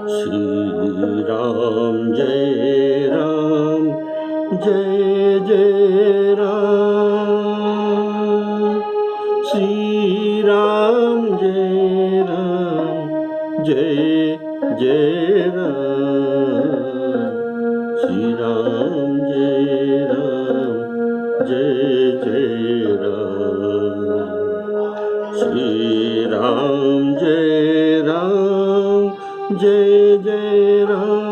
श्री राम जय राम जय जय राम। श्री राम जय राम जय जय राम। श्री राम जय राम जय जय राम। श्री राम जय राम जय जय राम।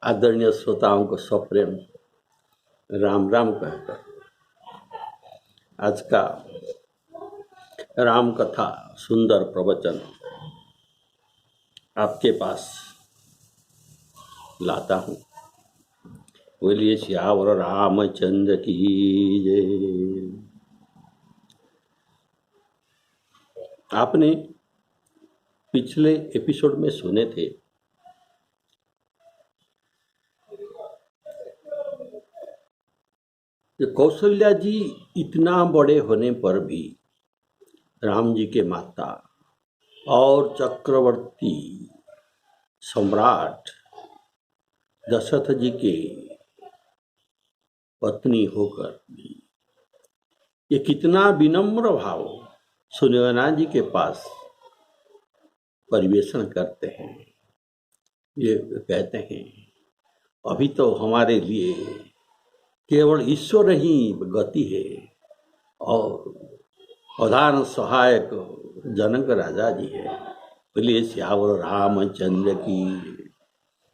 आदरणीय श्रोताओं को सप्रेम राम राम कहकर आज का राम कथा सुंदर प्रवचन आपके पास लाता हूँ। बोलिए श्यावर रामचंद्र की जय। आपने पिछले एपिसोड में सुने थे कि कौशल्या जी इतना बड़े होने पर भी राम जी के माता और चक्रवर्ती सम्राट दशरथ जी के पत्नी होकर भी ये कितना विनम्र भाव सुनयना जी के पास परिवेशन करते हैं। ये कहते हैं अभी तो हमारे लिए केवल ईश्वर ही गति है और प्रधान सहायक जनक राजा जी है। बोलिए श्यावर रामचंद्र की।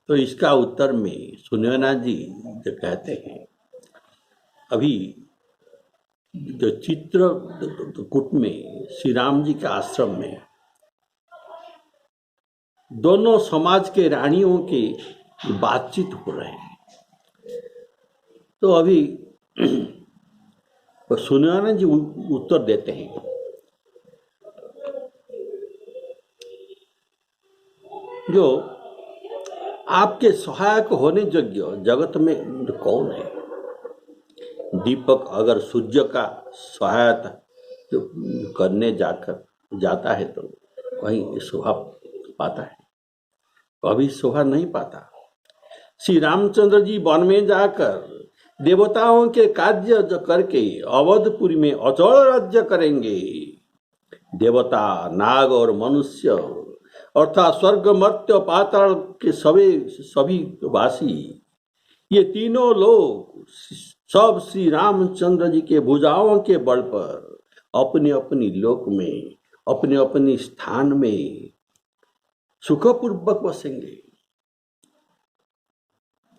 तो इसका उत्तर में सुनयना जी जो कहते हैं अभी जो चित्रकूट में श्री राम जी के आश्रम में दोनों समाज के रानियों की बातचीत हो रहे हैं। तो अभी सुनयना जी उत्तर देते हैं जो आपके सहायक होने योग्य जगत में कौन है। दीपक अगर सूर्य का सहायता करने जाता है तो कहीं शोभा पाता है, कभी शोभा नहीं पाता। श्री रामचंद्र जी वन में जाकर देवताओं के कार्य करके अवधपुरी में अचल राज्य करेंगे। देवता नाग और मनुष्य अर्थात स्वर्ग मर्त्य पाताल के सभी वासी ये तीनों लोग सब श्री रामचंद्र जी के भुजाओं के बल पर अपने अपनी लोक में अपने अपने स्थान में सुखपूर्वक बसेंगे।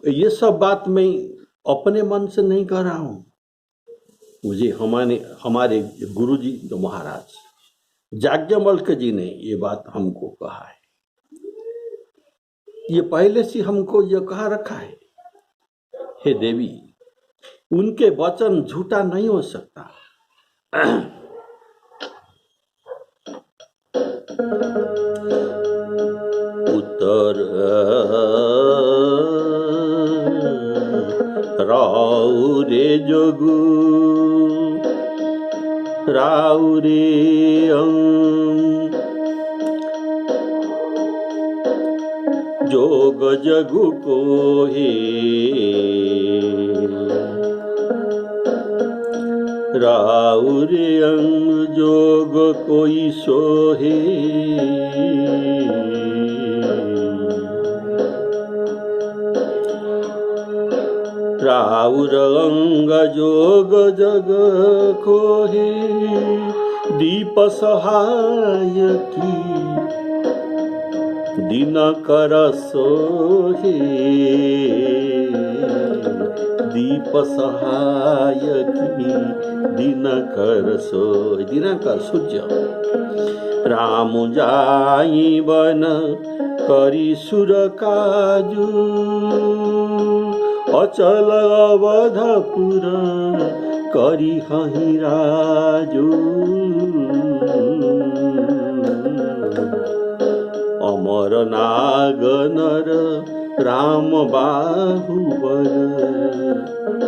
ये सब बात मैं अपने मन से नहीं कह रहा हूं, मुझे हमारे गुरु जी तो महाराज याज्ञवल्क्य जी ने ये बात हमको कहा है। ये पहले से हमको ये कहा रखा है। हे देवी, उनके वचन झूठा नहीं हो सकता। उत्तर राउ रे जोगु राउ रे जोग जगु को हे राउ रे जोग कोई सोहे। राउर अंग जोग जग कोहे दीप सहाय की दिन कर सोहे। दीप सहाय की दिन कर सोहे। दिनकर सूर्य राम जाई बन करी सुर काजू अचल अवधपुर करी हहि राजू। अमर नाग नर राम बाहुबर,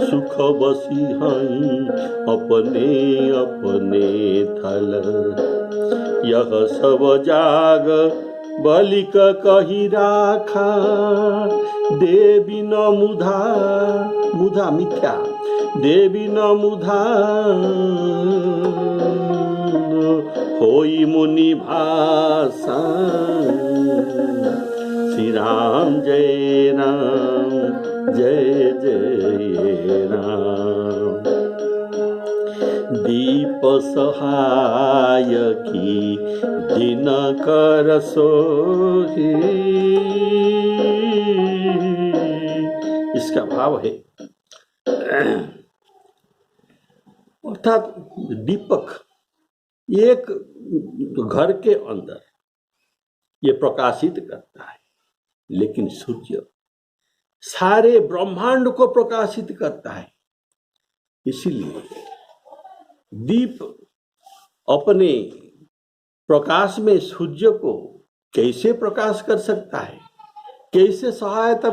सुख बसी हई अपने अपने थल। यह सब जाग बलिक कही राखा, देवी न मुधा, मुधा मिथ्या, देवी न मुधा होई मुनि भाषा। श्री राम जय राम जय जय राम। दीप सहाय की दिन कर सोही। इसका भाव है अर्थात दीपक एक घर के अंदर ये प्रकाशित करता है, लेकिन सूर्य सारे ब्रह्मांड को प्रकाशित करता है। इसीलिए दीप अपने प्रकाश में सूर्य को कैसे प्रकाश कर सकता है, कैसे सहायता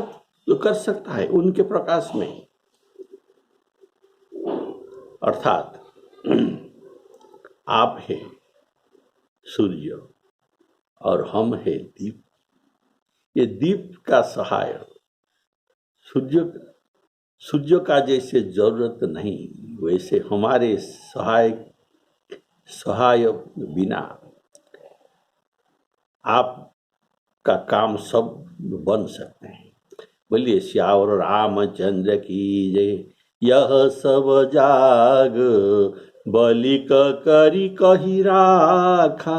कर सकता है उनके प्रकाश में। अर्थात आप है सूर्य और हम है दीप। ये दीप का सहाय सूर्य का जैसे जरूरत नहीं, वैसे हमारे सहाय बिना आपका काम सब बन सकते हैं। बोलिए श्यावर रामचंद्र की जय। यह सब जाग बलिक करी कही राखा।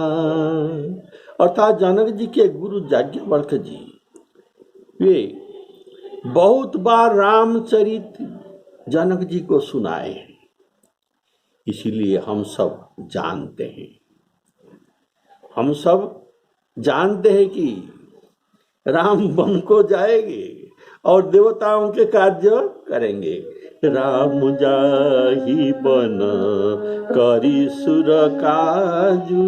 अर्थात जनक जी के गुरु याज्ञवल्क्य जी वे बहुत बार रामचरित जनक जी को सुनाए हैं, इसीलिए हम सब जानते हैं। हम सब जानते हैं कि राम वन को जाएंगे और देवताओं के कार्य करेंगे। राम जाहि बन करी सुर काजू,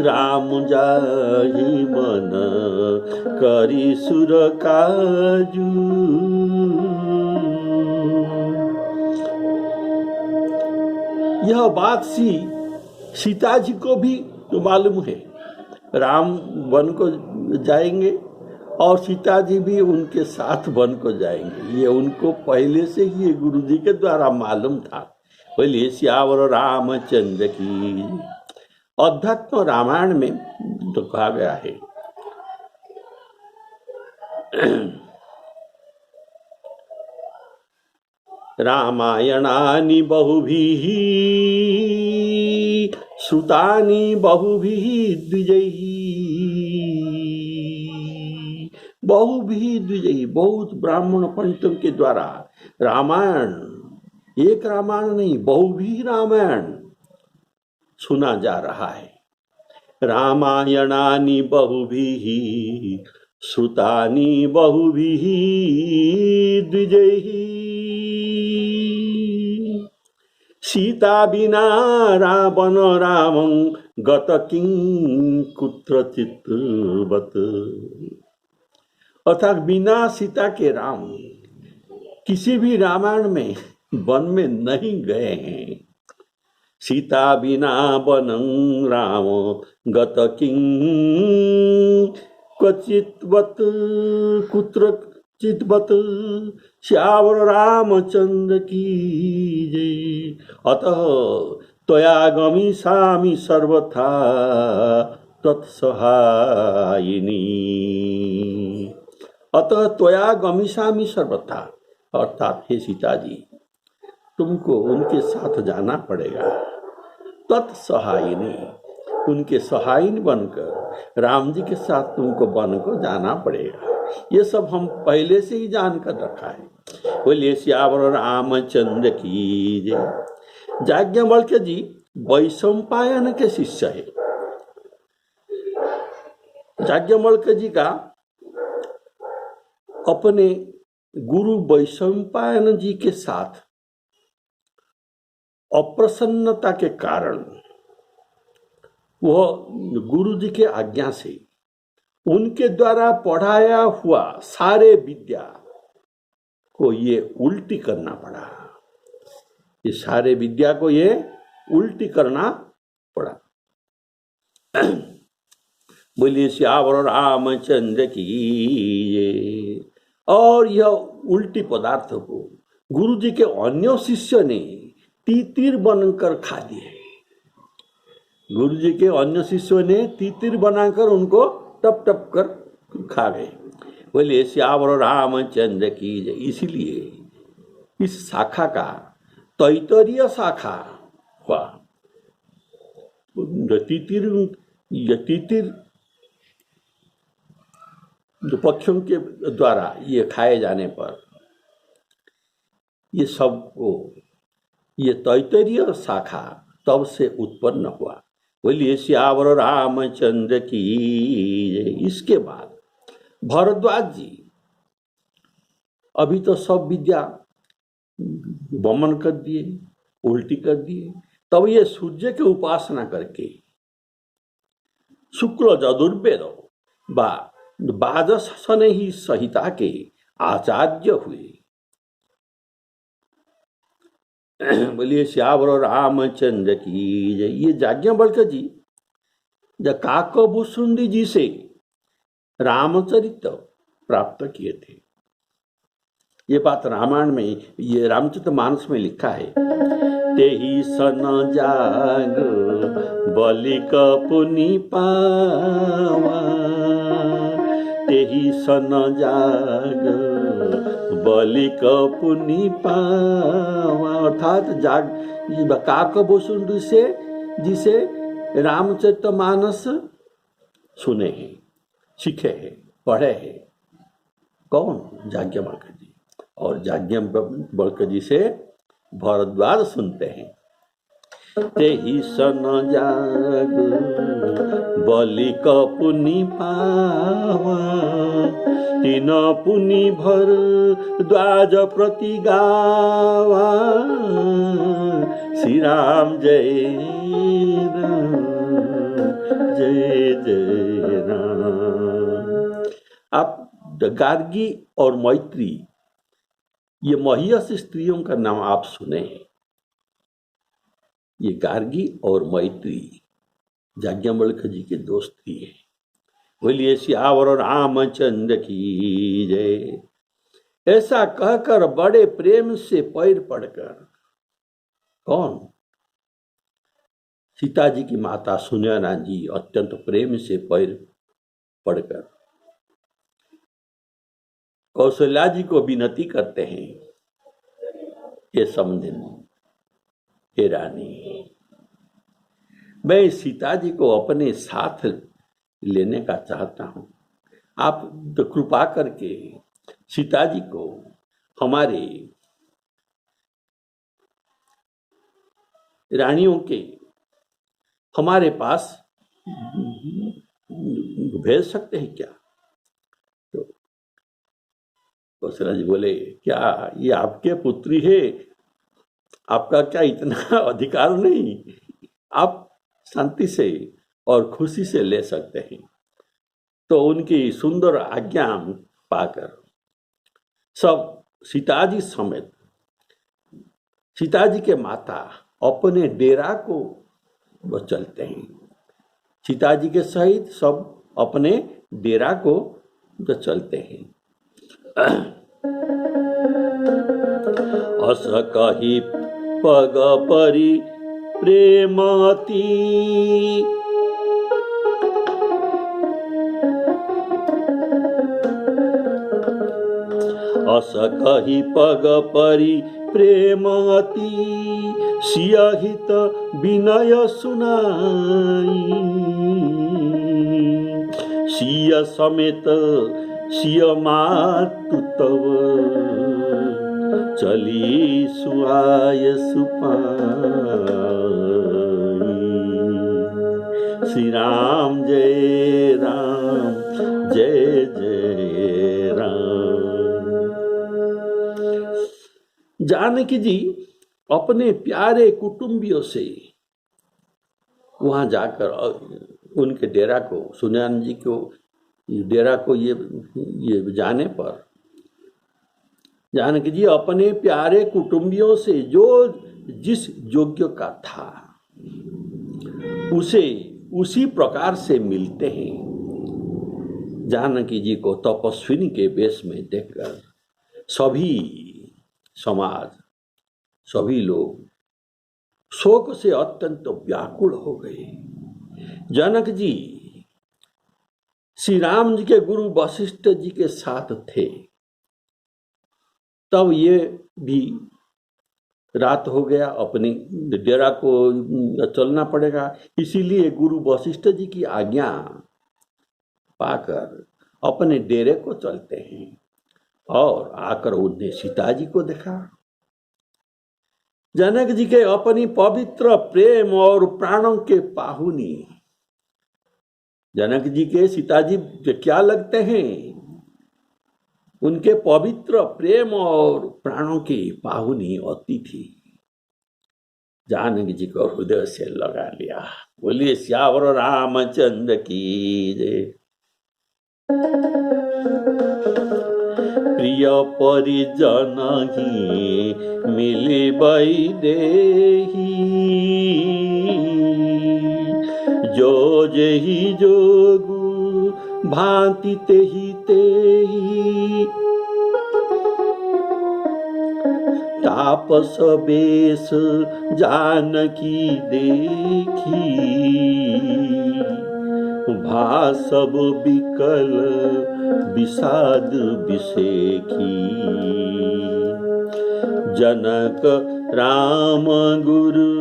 राम जाहि मन करी सुर काजू। यह बात सीता जी को भी तो मालूम है। राम वन को जाएंगे और सीता जी भी उनके साथ वन को जाएंगे, ये उनको पहले से ही गुरु जी के द्वारा मालूम था। बोलिए श्यावर रामचंद्र की। अध्यात्म रामायण में तो कहा गया है रामायणानि बहुभिः श्रुतानि बहुभिः द्विजैः। बहुभिः द्विजैः, बहुत ब्राह्मण पंडितों के द्वारा रामायण, एक रामायण नहीं बहुभिः रामायण सुना जा रहा है। रामायणानि बहुभिः श्रुतानि बहुभिः द्विजैः। सीता बिना रावण रामं गत किं कुत्रचित् वत्। अर्थात बिना सीता के राम किसी भी रामायण में वन में नहीं गए हैं। सीता बिना वनं राम गत किं क्वचित् कुत्रचित् वत्। श्यावर रामचंद्र की जय। अतः त्वया गमिष्यामि सर्वथा तत्सहायिनी। अतः त्वया गमिष्यामि सर्वथा, अर्थात हे सीता जी तुमको उनके साथ जाना पड़ेगा। तत्सहायिनी, उनके सहायिनी बनकर राम जी के साथ तुमको वन को जाना पड़ेगा। ये सब हम पहले से ही जानकर रखा है। बोलिए श्यावर रामचंद्र की जय। याज्ञवल्क्य जी वैशंपायन के शिष्य है। याज्ञवल्क्य जी का अपने गुरु वैशंपायन जी के साथ अप्रसन्नता के कारण वह गुरु जी के आज्ञा से उनके द्वारा पढ़ाया हुआ सारे विद्या को ये उल्टी करना पड़ा। ये सारे विद्या को ये उल्टी करना पड़ा। बोलिए सियावर रामचंद्र की ये। और यह उल्टी पदार्थ को गुरु जी के अन्य शिष्य ने तीतिर बनकर खा दिए। गुरु जी के अन्य शिष्यों ने तीतिर बनाकर उनको टप टप कर खा गए। बोलिए सियावर रामचंद्र की जय। इसीलिए इस शाखा का तैतरीय शाखा हुआ। तीतिर पक्षियों के द्वारा ये खाए जाने पर ये सब को ये तैतरीय शाखा तब से उत्पन्न हुआ। बोलिए सियावर रामचंद्र की जय। इसके बाद भरद्वाज जी अभी तो सब विद्या वमन कर दिए, उल्टी कर दिए। तब ये सूर्य की उपासना करके शुक्ल यजुर्वेद बाजसन ही संहिता के आचार्य हुए। बोलिए सियावर रामचंद्र की जय। ये याज्ञवल्क्य जी जब काकभूषुंडी जी से रामचरित प्राप्त किए थे। ये बात रामायण में, ये रामचरितमानस में लिखा है। तेहि सन जाग बलिक पुनि पावा, तेहि सन जाग बलिक पुनि पावा। अर्थात जाग काकभूषुंडी से जिसे रामचरितमानस सुने हैं, सीखे हैं, पढ़े हैं। कौन? याज्ञवल्क्य जी। और याज्ञवल्क्य जी से भरद्वाज सुनते हैं। तेहि सन जाग बलिक पुनि पावा, तीन पुनि भरद्वाज प्रति गावा। श्री राम जय राम, जय जय राम। आप गार्गी और मैत्री, ये महियसी स्त्रियों का नाम आप सुने हैं। ये गार्गी और मैत्री याज्ञवल्क्य जी के दोस्त थी। बोलिए सियावर रामचंद्र की जय। ऐसा कहकर बड़े प्रेम से पैर पड़कर, कौन? सीता जी की माता सुनैना जी अत्यंत प्रेम से पैर पड़कर कौशल्या जी को विनती करते हैं, ये समझिन, हे रानी, मैं सीता जी को अपने साथ लेने का चाहता हूं। आप तो कृपा करके सीता जी को हमारे रानियों के हमारे पास भेज सकते हैं क्या? तो कौशल्या जी बोले, क्या ये आपके पुत्री है? आपका क्या इतना अधिकार नहीं? आप शांति से और खुशी से ले सकते हैं। तो उनकी सुंदर आज्ञा पाकर सब सीता जी समेत सीता जी के माता अपने डेरा को वो चलते हैं। सीता जी के सहित सब अपने डेरा को जो चलते हैं। अस कही पग परी प्रेमती, अस कही पग परी प्रेमती, सियहित विनय सुनाई। सिय समेत सिय मातु तव, चली सुआय सुपाई। श्री राम जय राम, जय जय राम। जानकी जी अपने प्यारे कुटुंबियों से वहाँ जाकर उनके डेरा को, सुजान जी को डेरा को ये जाने पर जानकी जी अपने प्यारे कुटुंबियों से जो जिस योग्य का था उसे उसी प्रकार से मिलते हैं। जानकी जी को तपस्विनी के वेश में देखकर सभी समाज, सभी लोग शोक से अत्यंत व्याकुल हो गए। जनक जी श्री राम जी के गुरु वशिष्ठ जी के साथ थे, तब ये भी रात हो गया, अपनी डेरा को चलना पड़ेगा, इसीलिए गुरु वशिष्ठ जी की आज्ञा पाकर अपने डेरे को चलते हैं और आकर उन्हें सीता जी को देखा। जनक जी के अपनी पवित्र प्रेम और प्राणों के पाहुनी, जनक जी के सीता जी क्या लगते हैं? उनके पवित्र प्रेम और प्राणों की पाहुनी अतिथि। जानकी जी को हृदय से लगा लिया। बोलिए श्यावर रामचंद्र की जय। प्रिय परिजन ही मिलिबई देहि, जो जेहि जोगु भांति तेहि तेहि, तापस बेश जानकी देखी, भासब विकल विषाद विषेखी। जनक राम गुरु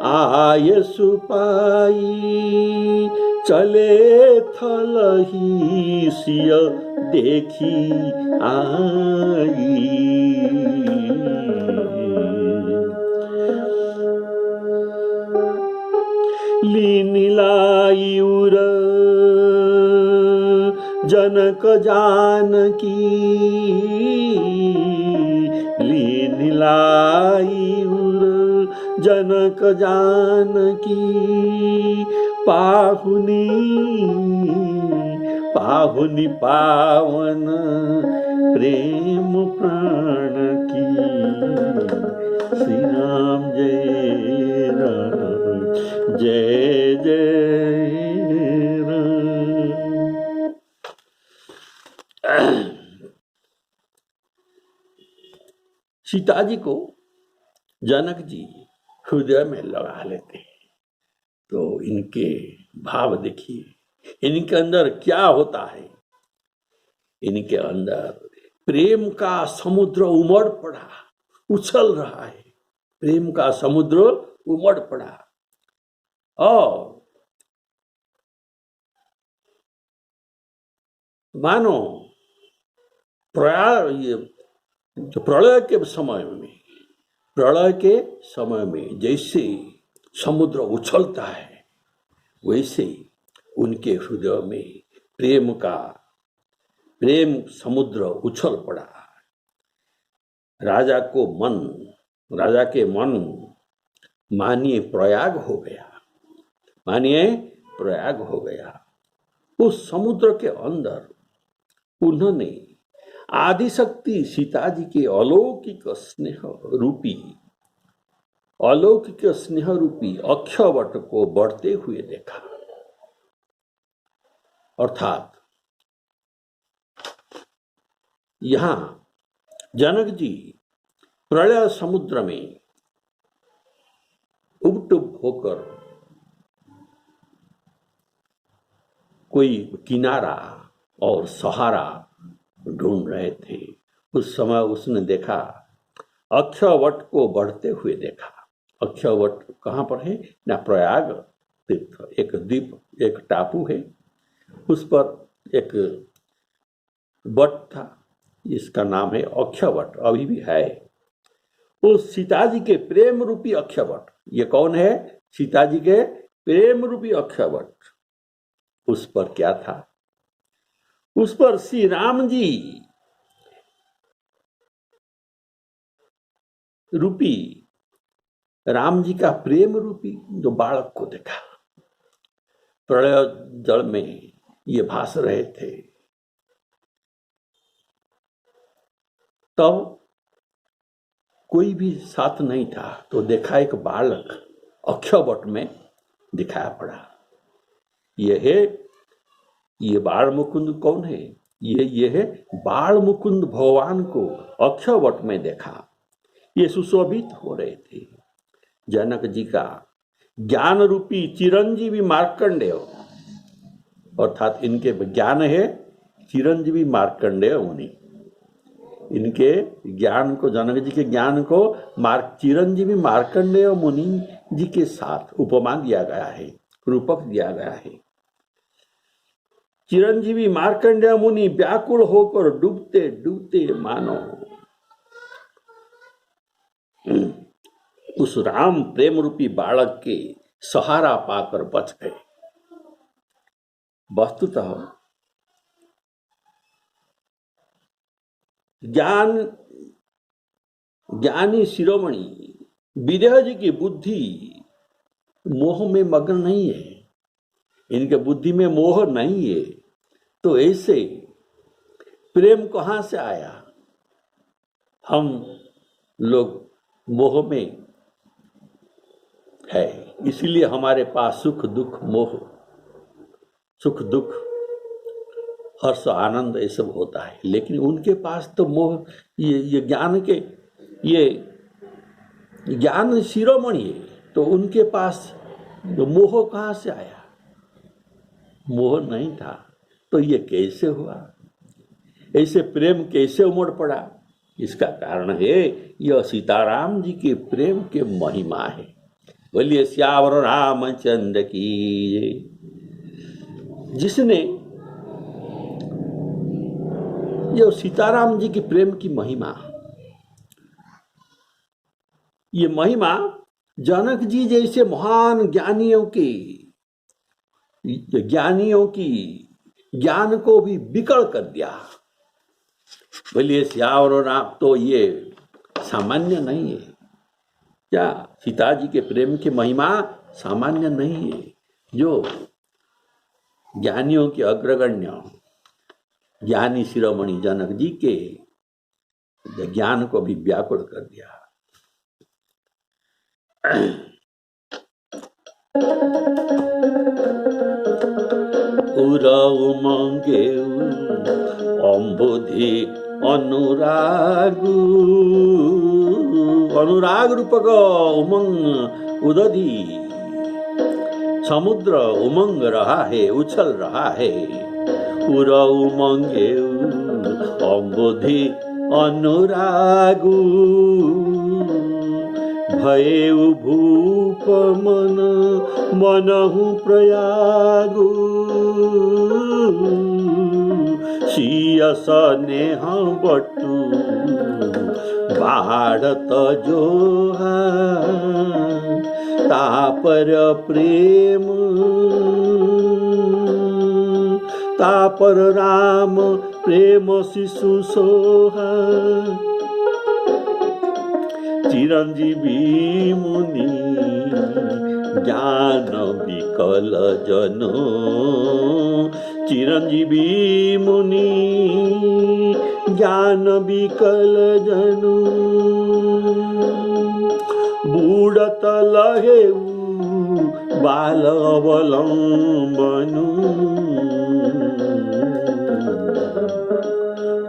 आय सुपाई, चले थलही सिय देखी आई। लीनिलाई उर जनक जानकी, लीनिलाई उर जनक जानकी, पाहुनी पाहुनी पावन प्रेम प्राण की। श्री राम जय राम जय जय राम। सीता जी को जनक जी हृदय में लगा लेते हैं, तो इनके भाव देखिए, इनके अंदर क्या होता है। इनके अंदर प्रेम का समुद्र उमड़ पड़ा, उछल रहा है। प्रेम का समुद्र उमड़ पड़ा और मानो प्रलय के समय में जैसे समुद्र उछलता है, वैसे उनके हृदय में प्रेम समुद्र उछल पड़ा। राजा के मन मानिए प्रयाग हो गया। उस समुद्र के अंदर उन्होंने आदिशक्ति सीता जी के अलौकिक स्नेह रूपी अक्षयवट को बढ़ते हुए देखा। अर्थात यहां जनक जी प्रलय समुद्र में उबटुब होकर कोई किनारा और सहारा ढूंढ रहे थे। उस समय उसने देखा, अक्षयवट को बढ़ते हुए देखा। अक्षयवट कहाँ पर है? ना प्रयाग तीर्थ, एक द्वीप, एक टापू है, उस पर एक वट था, इसका नाम है अक्षयवट, अभी भी है। उस सीता जी के प्रेम रूपी अक्षयवट, ये कौन है? सीता जी के प्रेम रूपी अक्षयवट। उस पर क्या था? उस पर श्री राम जी रूपी, राम जी का प्रेम रूपी जो बालक को देखा। प्रलय जल में ये भास रहे थे। तब कोई भी साथ नहीं था, तो देखा एक बालक अक्षयवट में दिखाया पड़ा। ये बाल मुकुंद कौन है? ये है बाल मुकुंद भगवान को अक्षयवट में देखा। ये सुशोभित हो रहे थे। जनक जी का ज्ञान रूपी चिरंजीवी मार्कंडेय, अर्थात इनके ज्ञान है चिरंजीवी मार्कंडेय मुनि। इनके ज्ञान को, जनक जी के ज्ञान को चिरंजीवी मार्कंडेय मुनि जी के साथ उपमा दिया गया है, रूपक दिया गया है। चिरंजीवी मार्कंडेय मुनि व्याकुल होकर डूबते डूबते मानो उस राम प्रेम रूपी बालक के सहारा पाकर बच गए। वस्तुतः ज्ञानी शिरोमणि विदेह जी की बुद्धि मोह में मग्न नहीं है, इनके बुद्धि में मोह नहीं है। तो ऐसे प्रेम कहां से आया? हम लोग मोह में है, इसलिए हमारे पास सुख दुख मोह, सुख दुख हर्ष आनंद ये सब होता है। लेकिन उनके पास तो मोह, ये ज्ञान के, ये ज्ञान शिरोमणि है, तो उनके पास मोह कहां से आया? मोह नहीं था, तो ये कैसे हुआ? ऐसे प्रेम कैसे उमड़ पड़ा? इसका कारण है यह सीताराम जी के प्रेम के महिमा है। बोलिए श्यावर रामचंद्र की। जिसने यह सीताराम जी के प्रेम की महिमा, ये महिमा जनक जी जैसे महान ज्ञानियों की ज्ञान को भी विकल कर दिया। बोलिए श्यावर राम। तो ये सामान्य नहीं है क्या? सीता जी के प्रेम की महिमा सामान्य नहीं है, जो ज्ञानियों के अग्रगण्य ज्ञानी शिरोमणि जनक जी के ज्ञान को भी व्याकुल कर दिया। उराऊ मांगे अम्बुधि अनुरागु, अनुराग रूपक उमंग उदधि समुद्र उमंग रहा है, उछल रहा है। उराऊ मांगे अम्बुधि अनुरागु, भये भूप मन मनहु प्रयागु। सिय स्नेह बटु बाढ़त जोहा, तापर प्रेम तापर राम प्रेम शिशु सोहा। चिरंजीवी मुनि ज्ञान विकल जनो, चिरंजीवी मुनि ज्ञान विकल जनो। बूढ़त लहेऊ बाल अवलंबनु,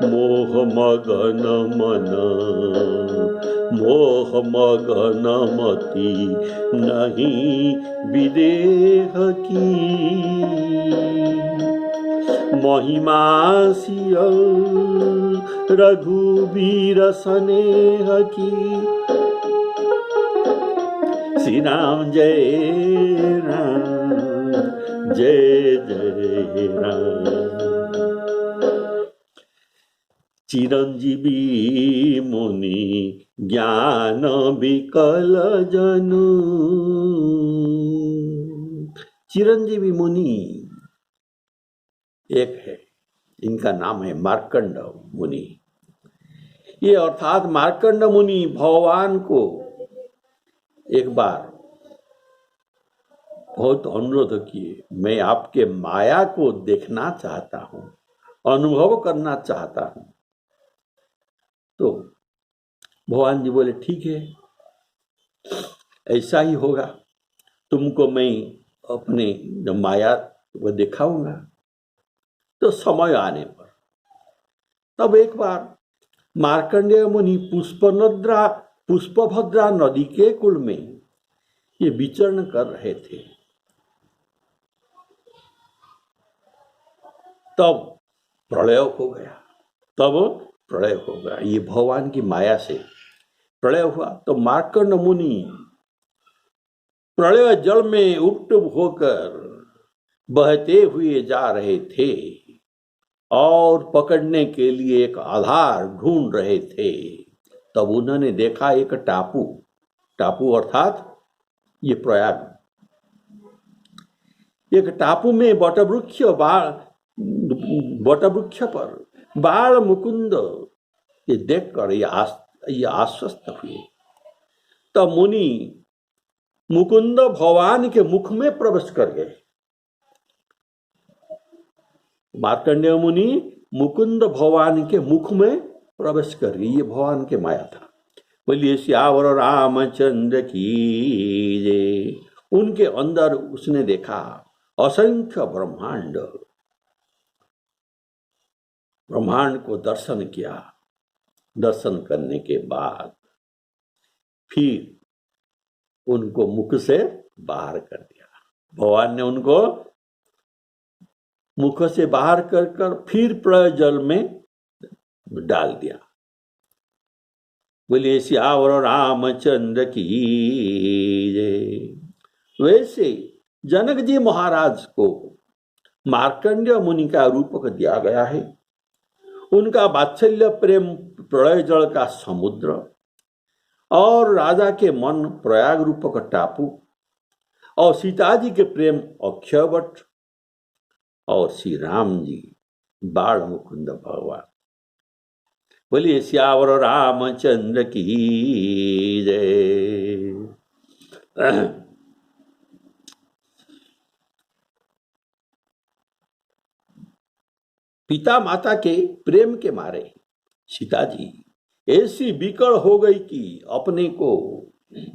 मोह मगन मन मोह मगन मति नहीं विदेह की। महिमा सिय रघुवीर स्नेह की। श्री राम जय राम जय जय राम। चिरंजीवी मुनि ज्ञान विकल जनु। चिरंजीवी मुनि एक है, इनका नाम है मार्कंड मुनि। ये अर्थात मार्कंड मुनि भगवान को एक बार बहुत अनुरोध किए, मैं आपके माया को देखना चाहता हूं, अनुभव करना चाहता हूं। तो भगवान जी बोले ठीक है, ऐसा ही होगा, तुमको मैं अपने माया को दिखाऊंगा। तो समय आने पर तब एक बार मार्कंडेय मुनि पुष्पभद्रा नदी के कुल में ये विचरण कर रहे थे। तब प्रलय हो गया, ये भगवान की माया से प्रलय हुआ। तो मार्कंड मुनि प्रलय जल में उपटुप होकर बहते हुए जा रहे थे और पकड़ने के लिए एक आधार ढूंढ रहे थे। तब उन्होंने देखा एक टापू अर्थात ये प्रयाग, एक टापू में वटवृक्ष पर बाल मुकुंद ये देखकर ये आश्वस्त हुए। तब मुनि मुकुंद भगवान के मुख में प्रवेश कर गए। मार्कंडेय मुनि मुकुंद भगवान के मुख में प्रवेश कर गए। ये भगवान के माया था। बोलिए श्यावर रामचंद्र की जय। उनके अंदर उसने देखा असंख्य ब्रह्मांड को दर्शन किया। दर्शन करने के बाद फिर उनको मुख से बाहर कर दिया। भगवान ने उनको मुख से बाहर कर फिर प्रलय जल में डाल दिया। बोलिए श्यावर रामचंद्र की जय। वैसे जनक जी महाराज को मार्कंडेय मुनि का रूपक दिया गया है। उनका वात्सल्य प्रेम प्रलय जल का समुद्र और राजा के मन प्रयाग रूपक टापू और सीता जी के प्रेम अक्षयवट और श्री राम जी बाल मुकुंद भगवान। बोलिए श्यावर रामचंद्र की जय। पिता माता के प्रेम के मारे सीता जी ऐसी विकल हो गई कि अपने को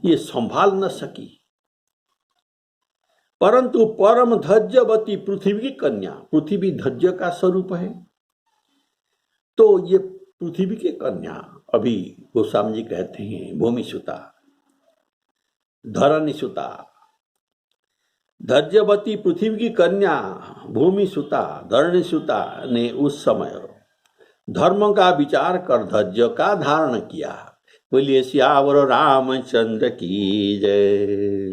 ये संभाल न सकी। परंतु परम धैर्यवती पृथ्वी की कन्या, पृथ्वी धैर्य का स्वरूप है, तो ये पृथ्वी की कन्या अभी गोस्वामी जी कहते हैं भूमि सुता, धरणी सुता, धैर्यवती पृथ्वी की कन्या भूमि सुता, धरणी सुता ने उस समय धर्म का विचार कर धैर्य का धारण किया। बोलिए श्यावर रामचंद्र की जय।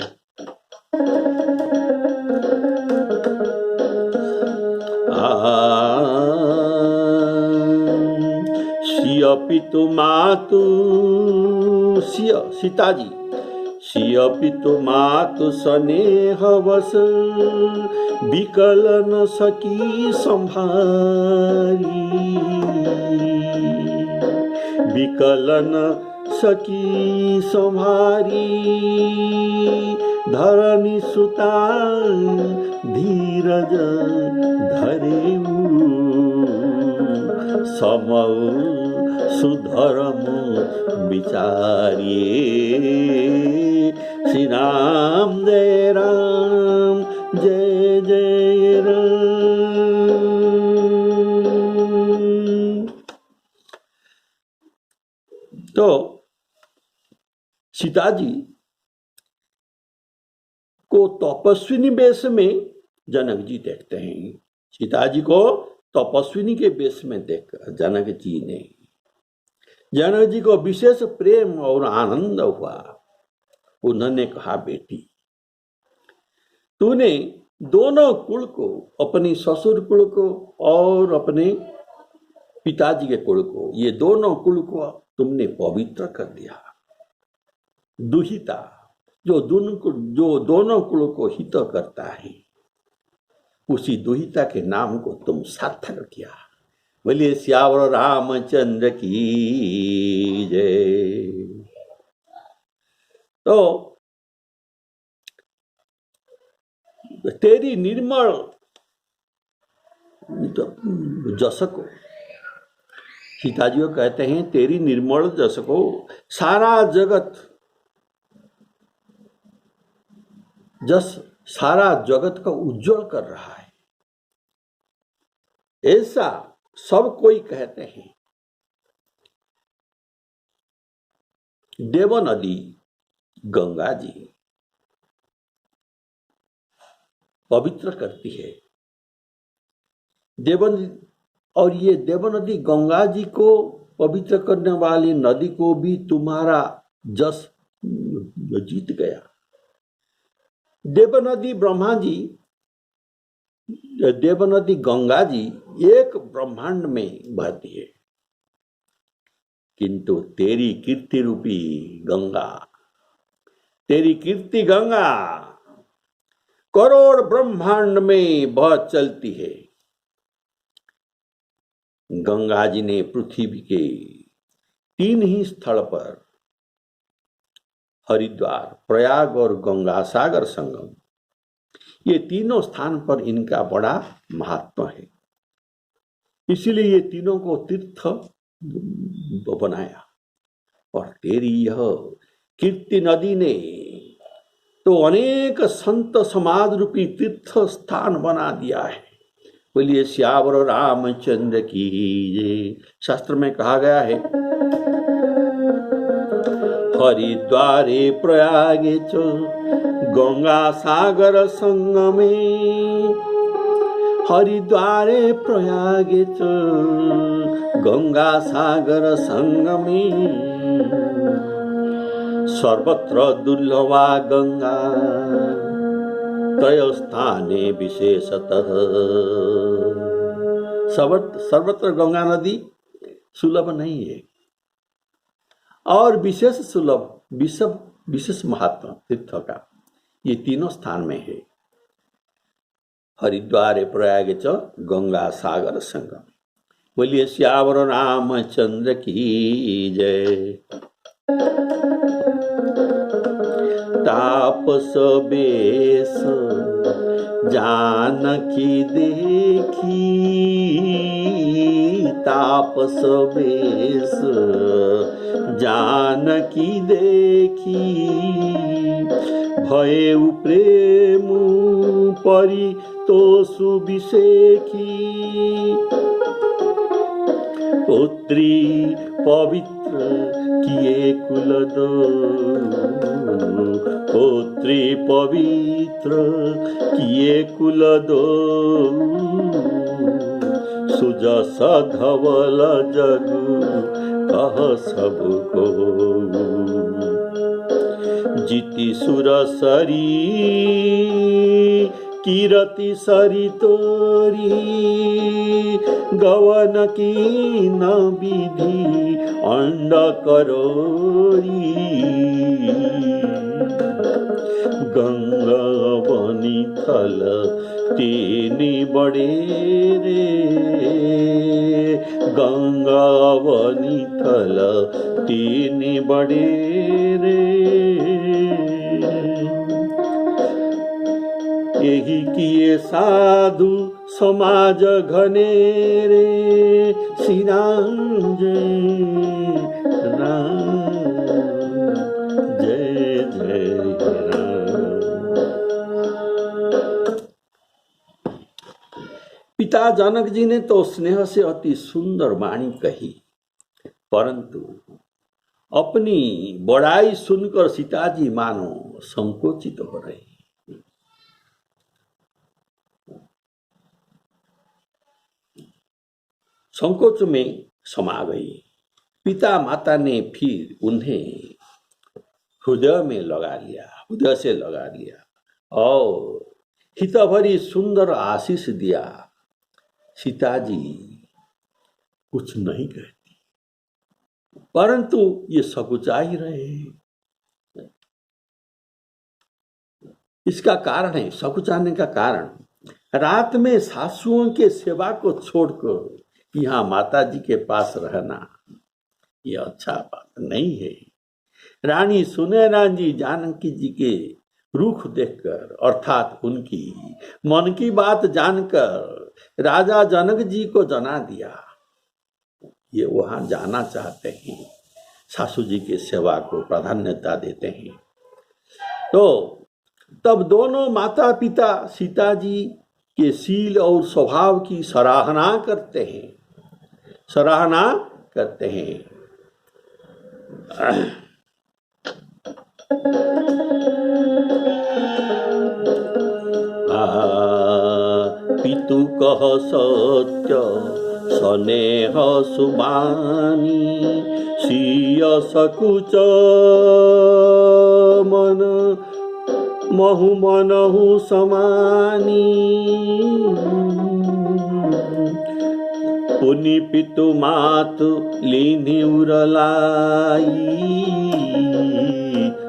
सिय पितु मातु सिय सीता जी सिय पितु मातु स्नेह वश विकल न सकी संभारी, विकल न सकी संभारी। धरणी सुता धीरज धरे समऊ सुधर्म विचारिए। श्री राम जय राम जय जय राम। तो सीता जी को तपस्विनी वेश में जनक जी देखते हैं। सीता जी को तपस्विनी के वेश में देख जनक जी को विशेष प्रेम और आनंद हुआ। उन्होंने कहा बेटी तूने दोनों कुल को, अपनी ससुर कुल को और अपने पिताजी के कुल को, ये दोनों कुल को तुमने पवित्र कर दिया। दुहिता जो दोनों कुल को हित करता है, उसी दुहिता के नाम को तुम सार्थक किया। बोलिए श्यावर रामचंद्र की जय। तो तेरी निर्मल जस को, सीता जी कहते हैं तेरी निर्मल जस को सारा जगत, जस सारा जगत का उज्जवल कर रहा है, ऐसा सब कोई कहते हैं। देव नदी गंगा जी पवित्र करती है। और ये देव नदी गंगा जी को पवित्र करने वाली नदी को भी तुम्हारा जस जीत गया। देव नदी ब्रह्मा जी, देव नदी गंगा जी एक ब्रह्मांड में बहती है, किंतु तेरी कीर्ति रूपी गंगा, तेरी कीर्ति गंगा करोड़ ब्रह्मांड में बह चलती है। गंगा जी ने पृथ्वी के 3 ही स्थल पर, हरिद्वार, प्रयाग और गंगा सागर संगम, ये तीनों स्थान पर इनका बड़ा महत्व है। इसीलिए ये तीनों को तीर्थ बनाया। और तेरी यह कीर्ति नदी ने तो अनेक संत समाज रूपी तीर्थ स्थान बना दिया है। बोलिए श्यावर रामचंद्र की जय। शास्त्र में कहा गया है, हरिद्वारे प्रयागे च गंगा सागर संगमे, हरिद्वारे प्रयागे च गंगा सागर संगमे, सर्वत्र दुर्लभा गंगा त्रय स्थाने विशेषतः। सर्वत्र गंगा नदी सुलभ नहीं है, और विशेष सुलभ विशेष महत्व तीर्थ का ये तीनों स्थान में है। हरिद्वार प्रयाग च गंगा सागर संगम। बोलिए श्यावर रामचंद्र की जय। तापस बेस जानकी देखी, तापस बेस जानकी देखी, भयउ प्रेम परि तो सुविशेखी, पुत्री पवित्र किए कुल दो, पुत्री पवित्र किए कुल दो, सुजस धवल जग कह सबको, जीति सुर सरी कीरति सरी तोरी, गवन की न विधि अंड करोरी, गंगा बनी थल तीनी बड़े रे, गंगा बनी थल तीनी बड़े रे, यही किए साधु समाज घनेरे, श्री राम जय राम, जय जय राम। पिता जनक जी ने तो स्नेह से अति सुंदर वाणी कही, परंतु अपनी बड़ाई सुनकर सीता जी मानो संकोचित हो रही। संकोच में समा गई। पिता माता ने फिर उन्हें हृदय में लगा लिया, हृदय से लगा लिया और हितभरी सुंदर आशीष दिया। सीता जी कुछ नहीं कहती, परंतु ये सकुचा ही रहे। इसका कारण है, सकुचाने का कारण, रात में सासुओं के सेवा को छोड़कर यहाँ माता जी के पास रहना ये अच्छा बात नहीं है। रानी सुनैना जी जानकी जी के रुख देखकर अर्थात उनकी मन की बात जानकर राजा जनक जी को जना दिया। ये वहां जाना चाहते हैं, सासू जी की सेवा को प्राधान्यता देते हैं। तो तब दोनों माता पिता सीता जी के शील और स्वभाव की सराहना करते हैं। पितु कह सत्य स्नेह सुबानी, सिय सकुच मन महु मनहु समानी। पुनि पितु मातु लीनि उरलाई,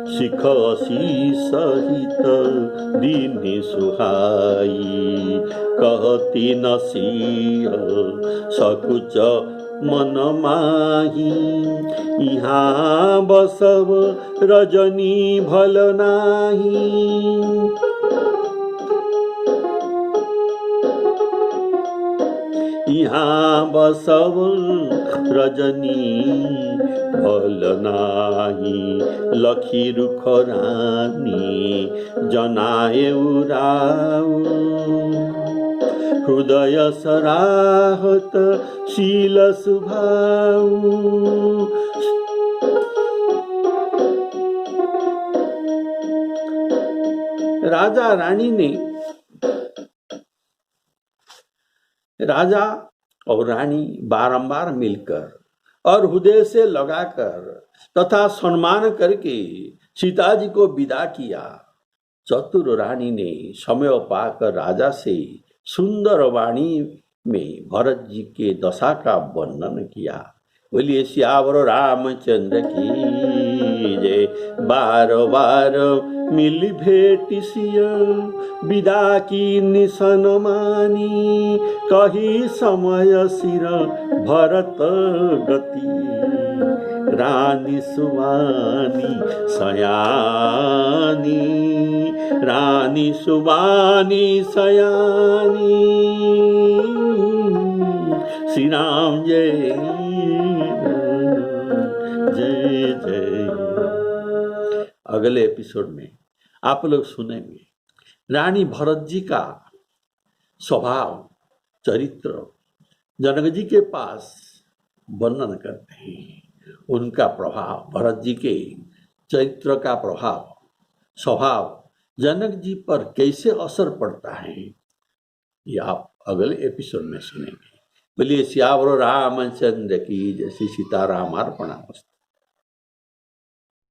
शिखसी सहित दीनि सुहाई। कहती न सिय सकुच मन माही, यहाँ बसव रजनी भल नाही। यहाँ बसव रजनी भल नाही। लखी रुख रानी जनाए उराऊ, हृदय सराहत शील सुभाऊ। राजा और रानी बारंबार मिलकर और हृदय से लगाकर तथा सम्मान करके सीता जी को विदा किया। चतुर रानी ने समय पाकर राजा से सुंदर वाणी में भरत जी के दशा का वर्णन किया। बोलिए सियावर रामचंद्र की जय। बार बार मिली भेटी सिय, विदा की निशन मानी। कही समय सिर भरत गति, रानी सुबानी सयानी। रानी सुबानी सयानी। श्री राम जय जय जय। अगले एपिसोड में आप लोग सुनेंगे रानी भरत जी का स्वभाव चरित्र जनक जी के पास वर्णन करते हैं। उनका प्रभाव, भरत जी के चरित्र का प्रभाव, स्वभाव जनक जी पर कैसे असर पड़ता है, ये आप अगले एपिसोड में सुनेंगे। बोलिए सियावर रामचंद्र की जय। श्री सीताराम अर्पणमस्तु।